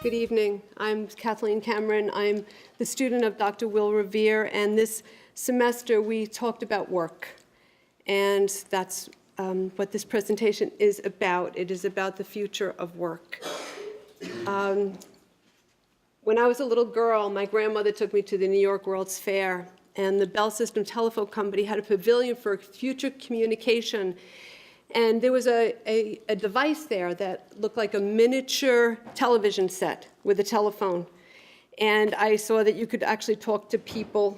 Good evening. I'm Kathleen Cameron. I'm the student of Dr. Will Revere, and this semester we talked about work. And that's what this presentation is about. It is about the future of work. When I was a little girl, my grandmother took me to the New York World's Fair, and the Bell System Telephone Company had a pavilion for future communication. And there was a device there that looked like a miniature television set with a telephone. And I saw that you could actually talk to people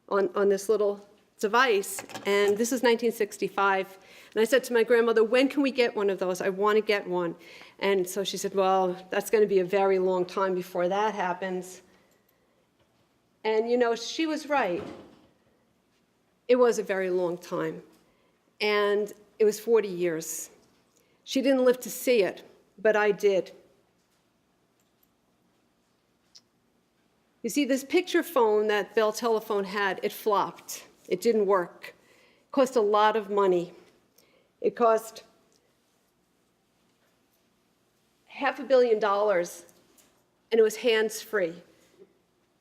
on this little device. And this is 1965. And I said to my grandmother, when can we get one of those? I want to get one. And so she said, well, that's going to be a very long time before that happens. And, you know, she was right. It was a very long time. And it was 40 years. She didn't live to see it, but I did. You see, this picture phone that Bell Telephone had, it flopped. It didn't work. It cost a lot of money. It cost $500 million, and it was hands-free.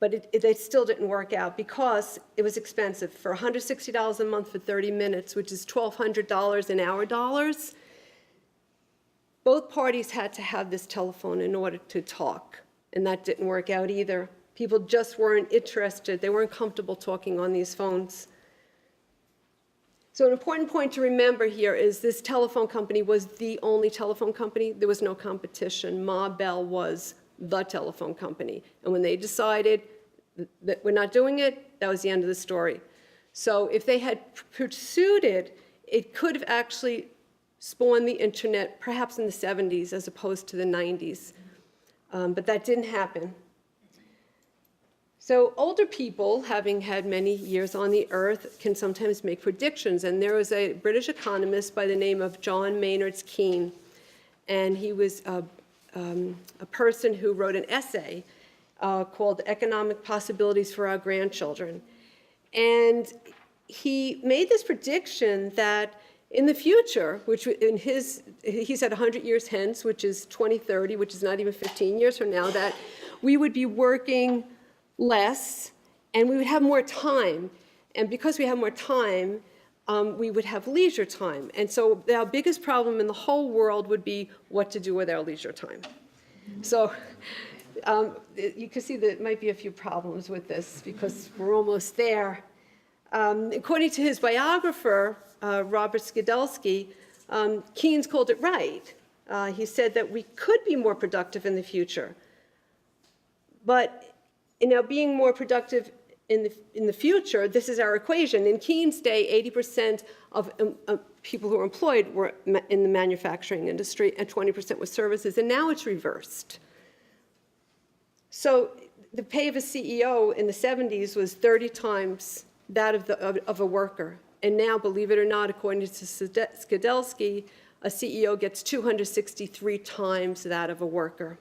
But it still didn't work out because it was expensive. For $160 a month for 30 minutes, which is $1,200 in our dollars, both parties had to have this telephone in order to talk, and that didn't work out either. People just weren't interested. They weren't comfortable talking on these phones. So an important point to remember here is this telephone company was the only telephone company. There was no competition. Ma Bell was the telephone company. And when they decided that we're not doing it, that was the end of the story. So if they had pursued it, it could have actually spawned the internet perhaps in the 70s as opposed to the 90s. But that didn't happen. So older people, having had many years on the earth, can sometimes make predictions. And there was a British economist by the name of John Maynard Keynes, and he was a person who wrote an essay called Economic Possibilities for Our Grandchildren. And he made this prediction that in the future, which he said 100 years hence, which is 2030, which is not even 15 years from now, that we would be working less and we would have more time. And because we have more time, we would have leisure time. And so our biggest problem in the whole world would be what to do with our leisure time. So you can see there might be a few problems with this because we're almost there. According to his biographer, Robert Skidelsky, Keynes called it right. He said that we could be more productive in the future. But being more productive in the future, this is our equation. In Keynes' day, 80% of people who were employed were in the manufacturing industry and 20% was services, and now it's reversed. So the pay of a CEO in the 70s was 30 times that of a worker. And now, believe it or not, according to Skidelsky, a CEO gets 263 times that of a worker.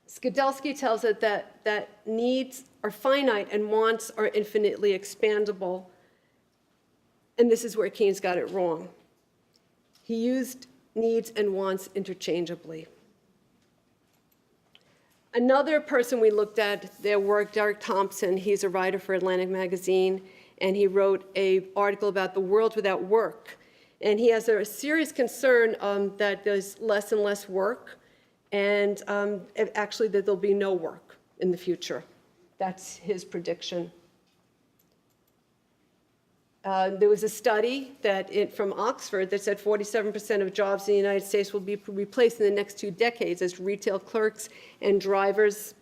Skidelsky tells us that needs are finite and wants are infinitely expandable. And this is where Keynes got it wrong. He used needs and wants interchangeably. Another person we looked at their work, Derek Thompson, he's a writer for Atlantic Magazine, and he wrote an article about the world without work. And he has a serious concern that there's less and less work, and actually that there'll be no work in the future. That's his prediction. There was a study from Oxford that said 47% of jobs in the United States will be replaced in the next 2 decades as retail clerks and drivers.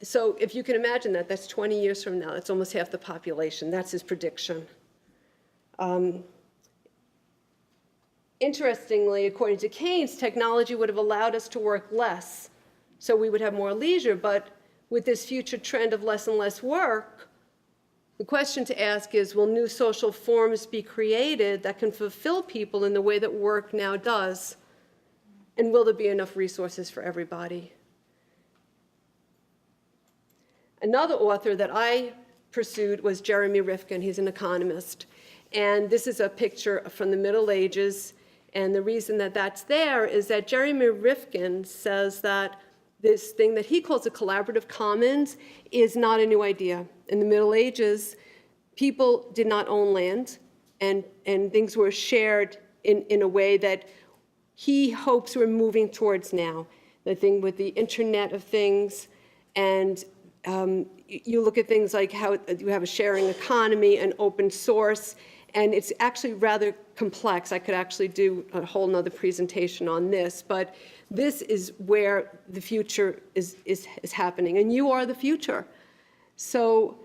So if you can imagine that, that's 20 years from now. That's almost half the population. That's his prediction. Interestingly, according to Keynes, technology would have allowed us to work less, so we would have more leisure. But with this future trend of less and less work, the question to ask is, will new social forms be created that can fulfill people in the way that work now does? And will there be enough resources for everybody? Another author that I pursued was Jeremy Rifkin. He's an economist. And this is a picture from the Middle Ages. And the reason that that's there is that Jeremy Rifkin says that this thing that he calls a collaborative commons is not a new idea. In the Middle Ages, people did not own land, and things were shared in a way that he hopes we're moving towards now. The thing with the Internet of Things, and you look at things like how you have a sharing economy and open source, and it's actually rather complex. I could actually do a whole nother presentation on this, but this is where the future is happening, and you are the future. So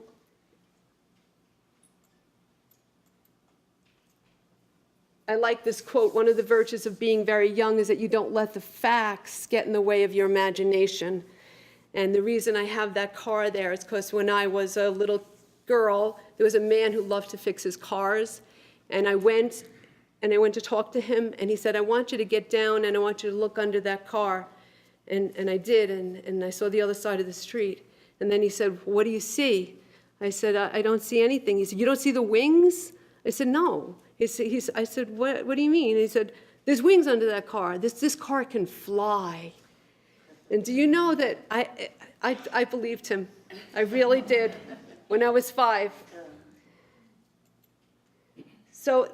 I like this quote, one of the virtues of being very young is that you don't let the facts get in the way of your imagination. And the reason I have that car there is because when I was a little girl, there was a man who loved to fix his cars. And I went to talk to him, and he said, I want you to get down and I want you to look under that car. And I did, and I saw the other side of the street. And then he said, what do you see? I said, I don't see anything. He said, you don't see the wings? I said, no. I said, what do you mean? He said, there's wings under that car. This car can fly. And do you know that I believed him? I really did when I was 5. So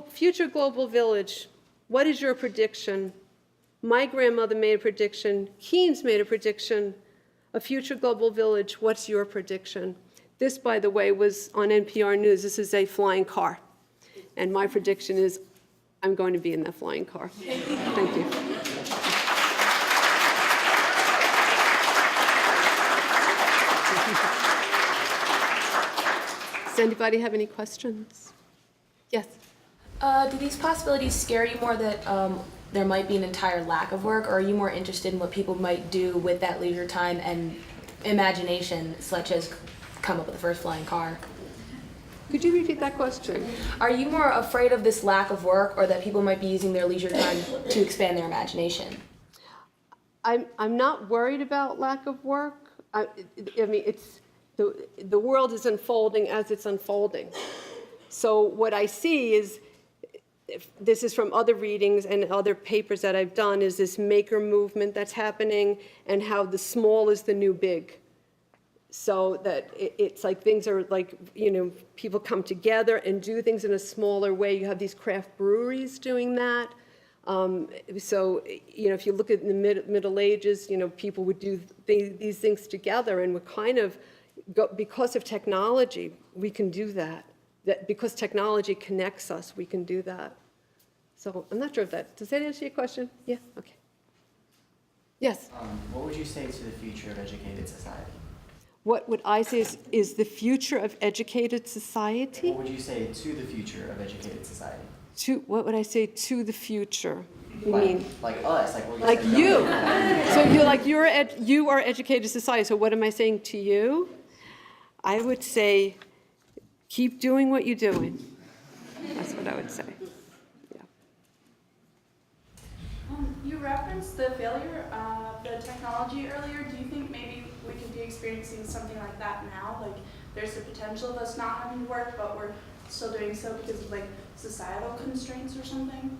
future global village, what is your prediction? My grandmother made a prediction. Keynes made a prediction. A future global village, what's your prediction? This, by the way, was on NPR News. This is a flying car. And my prediction is I'm going to be in that flying car. Thank you. Does anybody have any questions? Yes. Do these possibilities scare you more that there might be an entire lack of work, or are you more interested in what people might do with that leisure time and imagination, such as come up with the first flying car? Could you repeat that question? Are you more afraid of this lack of work, or that people might be using their leisure time to expand their imagination? I'm not worried about lack of work. I mean, it's the world is unfolding as it's unfolding. So what I see is, this is from other readings and other papers that I've done, is this maker movement that's happening, and how the small is the new big. So that it's like things are like, people come together and do things in a smaller way. You have these craft breweries doing that. So, if you look at the Middle Ages, people would do these things together, and we're kind of, because of technology, we can do that. Because technology connects us, we can do that. So I'm not sure if does that answer your question? Yeah, okay. Yes? What would you say to the future of educated society? What would I say is the future of educated society? What would you say to the future of educated society? What would I say to the future? You like, mean? Like us, like what you Like said you. earlier. So you are educated society. So what am I saying to you? I would say, keep doing what you're doing. That's what I would say. Yeah. You referenced the failure of the technology earlier. Do you think maybe we could be experiencing something like that now? Like there's the potential of us not having to work, but we're still doing so because of like societal constraints or something?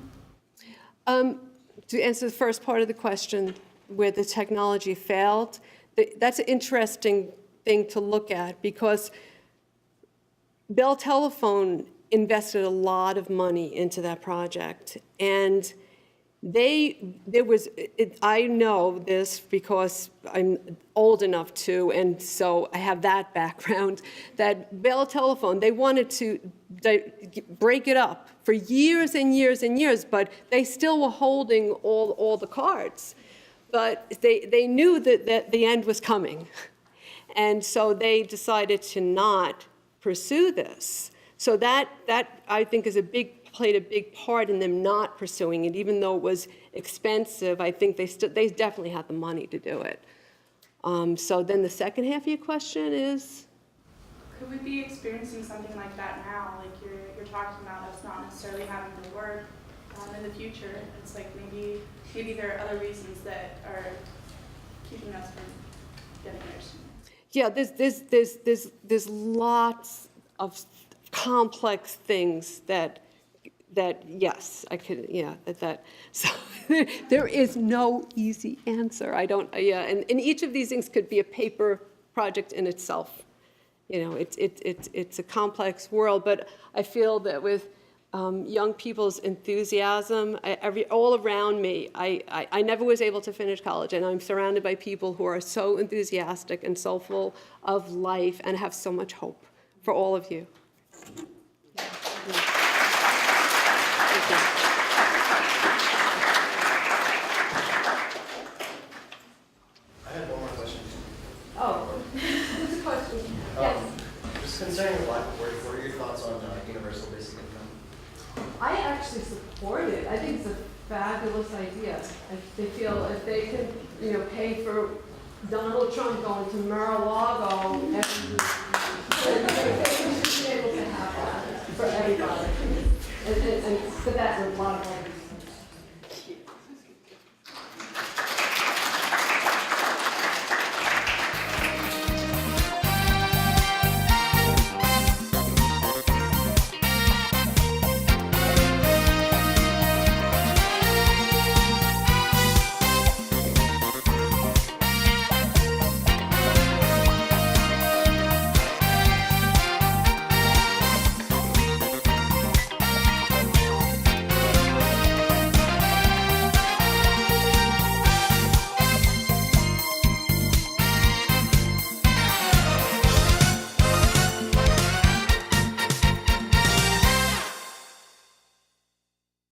To answer the first part of the question, where the technology failed, that's an interesting thing to look at, because Bell Telephone invested a lot of money into that project, and I know this because I'm old enough to, and so I have that background, that Bell Telephone, they wanted to break it up for years and years and years, but they still were holding all the cards. But they knew that the end was coming. And so they decided to not pursue this. So that I think played a big part in them not pursuing it, even though it was expensive. I think they definitely had the money to do it. So then the second half of your question is? Could we be experiencing something like that now? Like you're talking about us not necessarily having to work in the future. It's like maybe there are other reasons that are keeping us from getting there soon. Yeah, there's lots of complex things that that yes, I could, yeah, so there is no easy answer. I don't, yeah, and each of these things could be a paper project in itself. You know, it's a complex world, but I feel that with young people's enthusiasm, all around me, I never was able to finish college, and I'm surrounded by people who are so enthusiastic and so full of life and have so much hope for all of you. Thank you. I had one more question. Oh, this question. Just concerning the black board, what are your thoughts on universal basic income? I actually support it. I think it's a fabulous idea. I feel if they can, you know, pay for Donald Trump going to Mar-a-Lago, and they should be able to have that for everybody. And for that, a lot of